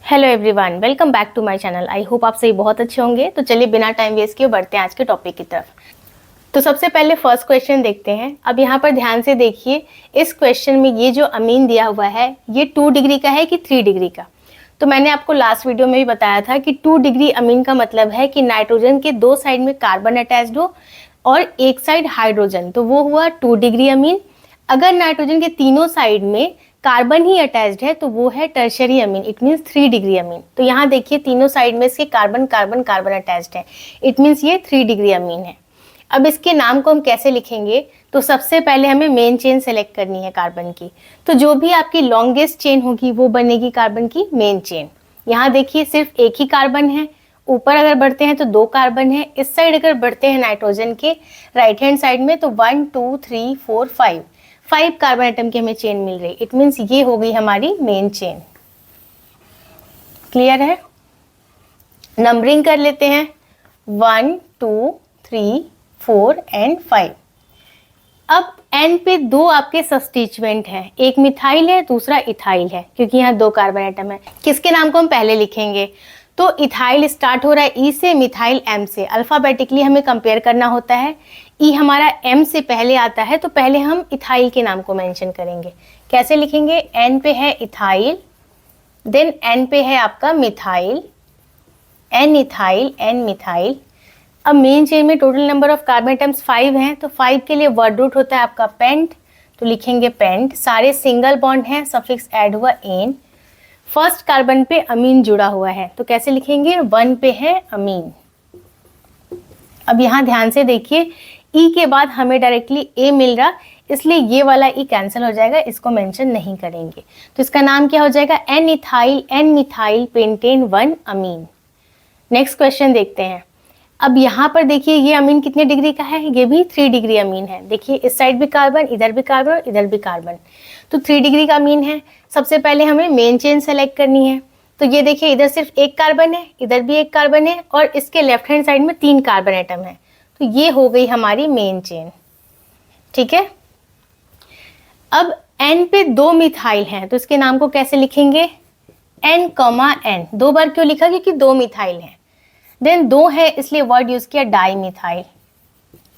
Hello everyone, welcome back to my channel. I hope आप सही बहुत अच्छे होंगे। तो चलिए बिना टाइम वेस्ट किए बढ़ते हैं आज के टॉपिक की तरफ। तो सबसे पहले फर्स्ट क्वेश्चन देखते हैं। अब यहाँ पर ध्यान से देखिए, इस क्वेश्चन में ये जो अमीन दिया हुआ है ये 2 डिग्री का है कि 3 डिग्री का। तो मैंने आपको लास्ट वीडियो में भी बताया था कि 2 डिग्री अमीन का मतलब है कि नाइट्रोजन के 2 साइड में कार्बन अटैच्ड हो और एक साइड हाइड्रोजन, तो वो हुआ 2 डिग्री अमीन। अगर नाइट्रोजन के तीनों साइड में कार्बन ही अटैच्ड है तो वो है tertiary amine, it means 3 degree amine. तो यहाँ देखिए तीनों साइड में इसके कार्बन कार्बन कार्बन अटैच्ड है, इट मीन्स ये 3 डिग्री अमीन है। अब इसके नाम को हम कैसे लिखेंगे, तो सबसे पहले हमें मेन चेन सेलेक्ट करनी है कार्बन की। तो जो भी आपकी लॉन्गेस्ट चेन होगी वो बनेगी कार्बन की मेन चेन। यहाँ देखिए सिर्फ एक ही कार्बन है, ऊपर अगर बढ़ते हैं तो 2 कार्बन है, इस साइड अगर बढ़ते हैं नाइट्रोजन के राइट हैंड साइड में तो 1 2 3 4 5 कार्बन एटम की हमें चेन मिल रही। इट मीन्स ये हो गई हमारी मेन चेन। क्लियर है? नंबरिंग कर लेते हैं 1 2 3 4 एंड 5। अब एन पे 2 आपके सब्स्टिट्यूएंट हैं, एक मिथाइल है दूसरा इथाइल है, क्योंकि यहाँ 2 कार्बन एटम है। किसके नाम को हम पहले लिखेंगे, तो इथाइल स्टार्ट हो रहा है ई से, मिथाइल एम से। अल्फाबेटिकली हमें कंपेयर करना होता है, ई हमारा एम से पहले आता है तो पहले हम इथाइल के नाम को मेंशन करेंगे। कैसे लिखेंगे, एन पे है इथाइल, देन एन पे है आपका methyl, N ethyl N methyl. अब मेन चेन में total number of carbon atoms 5 हैं, तो 5 के लिए वर्ड रूट होता है आपका पेंट, तो लिखेंगे पेंट। सारे सिंगल बॉन्ड हैं, सफिक्स ऐड हुआ एन। फर्स्ट कार्बन पे अमीन जुड़ा हुआ है तो कैसे लिखेंगे, 1 पे है अमीन। अब यहाँ ध्यान से देखिए, ई के बाद हमें डायरेक्टली ए मिल रहा, इसलिए ये वाला ई कैंसिल हो जाएगा, इसको मेंशन नहीं करेंगे। तो इसका नाम क्या हो जाएगा, N ethyl N methyl pentane 1 amine. Next question देखते हैं। अब यहाँ पर देखिए ये अमीन कितने डिग्री का है, ये भी 3 डिग्री अमीन है। देखिए इस साइड भी कार्बन, इधर भी कार्बन और इधर भी कार्बन, तो 3 डिग्री का अमीन है। सबसे पहले हमें मेन चेन सेलेक्ट करनी है। तो ये देखिए इधर सिर्फ एक कार्बन है, इधर भी एक कार्बन है और इसके लेफ्ट हैंड साइड में 3 कार्बन एटम है, तो ये हो गई हमारी मेन चेन। ठीक है। अब एन पे 2 मिथाइल हैं तो इसके नाम को कैसे लिखेंगे, एन कॉमा एन। 2 बार क्यों लिखा, क्योंकि 2 मिथाइल हैं। देन 2 है इसलिए वर्ड यूज किया dimethyl,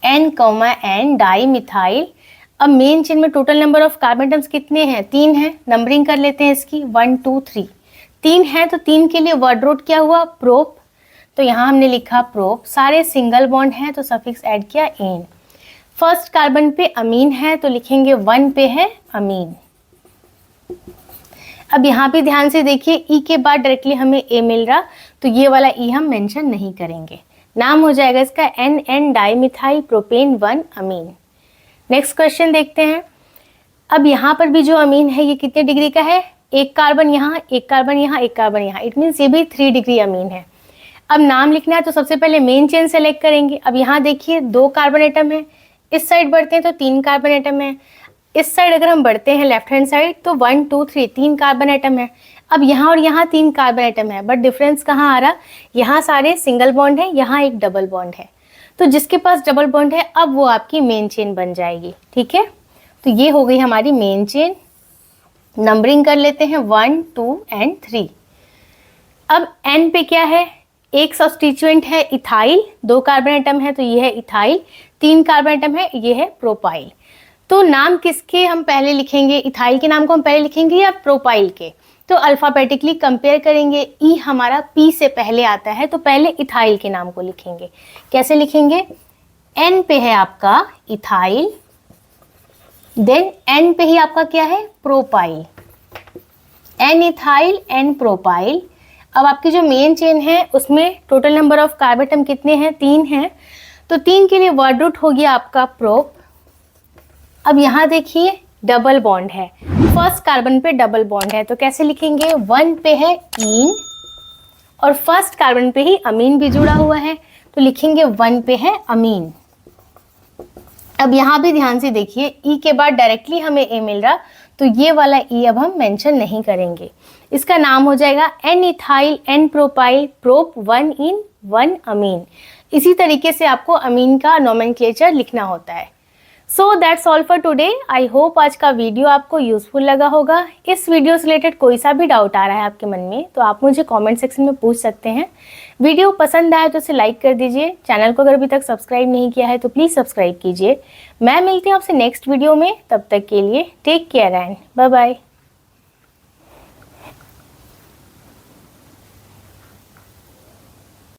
N comma N dimethyl. अब मेन चेन में total number of carbon atoms कितने हैं, 3 हैं। नंबरिंग कर लेते हैं इसकी 1 2 3। 3 है तो 3 के लिए वर्ड रूट क्या हुआ, प्रोप, तो यहाँ हमने लिखा प्रोप। सारे सिंगल बॉन्ड हैं तो सफिक्स ऐड किया एन। फर्स्ट कार्बन पे अमीन है तो लिखेंगे 1 पे है अमीन। अब यहाँ पे ध्यान से देखिए, ई के बाद डायरेक्टली हमें ए मिल रहा, तो ये वाला ई हम मेंशन नहीं करेंगे। नाम हो जाएगा इसका N N dimethyl propane 1 amine. Next question देखते हैं। अब यहाँ पर भी जो अमीन है ये कितने डिग्री का है, एक कार्बन यहाँ, एक कार्बन यहाँ, एक कार्बन यहाँ, इट मीन्स ये भी 3 डिग्री अमीन है। अब नाम लिखना है तो सबसे पहले मेन चेन सेलेक्ट करेंगे। अब यहाँ देखिए 2 कार्बन एटम है, इस साइड बढ़ते हैं तो 3 कार्बन एटम है, इस साइड अगर हम बढ़ते हैं लेफ्ट हैंड साइड तो 1 2 3 3 कार्बन एटम है। अब यहाँ और यहाँ 3 कार्बन एटम है, बट डिफरेंस कहाँ आ रहा, यहाँ सारे सिंगल बॉन्ड है, यहाँ एक डबल बॉन्ड है। तो जिसके पास डबल बॉन्ड है अब वो आपकी मेन चेन बन जाएगी। ठीक है, तो ये हो गई हमारी मेन चेन। नंबरिंग कर लेते हैं 1 2 एंड 3। अब एन पे क्या है, एक सब्स्टिट्यूएंट है इथाइल, 2 कार्बन एटम है तो ये है इथाइल, 3 कार्बन एटम है ये है प्रोपाइल। तो नाम किसके हम पहले लिखेंगे, इथाइल के नाम को हम पहले लिखेंगे या प्रोपाइल के, तो अल्फाबेटिकली कंपेयर करेंगे। ई हमारा पी से पहले आता है तो पहले इथाइल के नाम को लिखेंगे। कैसे लिखेंगे, एन पे है आपका इथाइल, देन एन पे ही आपका क्या है, propyl, N ethyl N propyl. अब आपकी जो मेन चेन है उसमें total number of carbon atom कितने हैं, 3 हैं, तो 3 के लिए वर्ड रूट हो गया आपका प्रोप। अब यहाँ देखिए डबल बॉन्ड है, फर्स्ट कार्बन पे डबल बॉन्ड है तो कैसे लिखेंगे, 1 पे है ईन और फर्स्ट कार्बन पे ही अमीन भी जुड़ा हुआ है तो लिखेंगे 1 पे है अमीन। अब यहाँ भी ध्यान से देखिए, ई के बाद डायरेक्टली हमें ए मिल रहा, तो ये वाला ई अब हम मेंशन नहीं करेंगे। इसका नाम हो जाएगा N ethyl N propyl prop 1 en 1 amine. इसी तरीके से आपको अमीन का नोमेनक्लेचर लिखना होता है। So that's all for today. I hope आज का वीडियो आपको यूजफुल लगा होगा। इस वीडियो से रिलेटेड कोई सा भी डाउट आ रहा है आपके मन में तो आप मुझे कमेंट सेक्शन में पूछ सकते हैं। वीडियो पसंद आए तो उसे लाइक कर दीजिए। चैनल को अगर अभी तक सब्सक्राइब नहीं किया है तो प्लीज़ सब्सक्राइब कीजिए। मैं मिलती हूँ आपसे नेक्स्ट वीडियो में, तब तक के लिए take care and bye bye.